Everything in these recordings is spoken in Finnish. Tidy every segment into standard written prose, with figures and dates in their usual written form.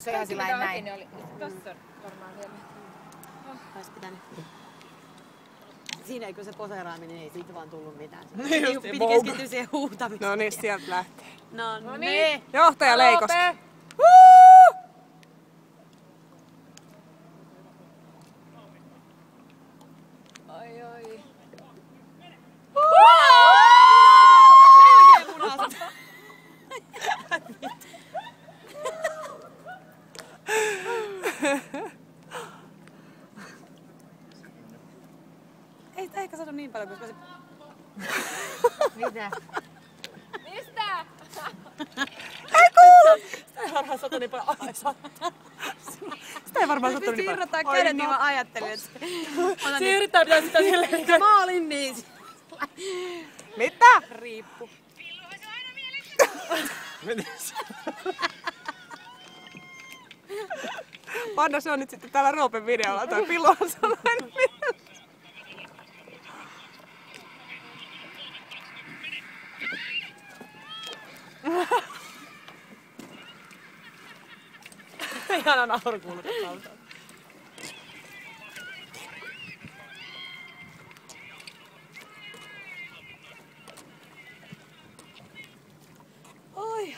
Se ihan sillä näin. Tossa on varmaan vielä. Ois pitänyt. Siinä eikö se poseeraaminen, ei siitä vaan tullut mitään. Just Piti keskittyä siihen huutamiseen. No niin, sieltä lähtee. No niin. Johtaja Leikoski. Ai ai. Ei sitä ehkä satu niin paljon, koska se... Mitä? Mistä? Ei kuulu! Sitä ei varmaan satu niin paljon. Ai sattuu. Sitä ei varmaan satu niin paljon. Siirrotaan kädet, niin mä ajattelin, että... Se yrittää pitää sitä silleen. Mä olin niin. Mitä? Riippu. Panna se on nyt sitten täällä Roopen videolla, toi Pillu on sellainen mielessä. Ihana nauru kuuluu kautta. Oi.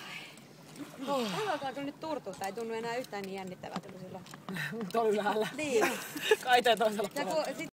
Alkaa kyllä nyt turtua, tai ei tunnu enää yhtään niin jännittävältä kuin silloin. Mut oli lähellä. Niin. Kaiteen toisella puolella.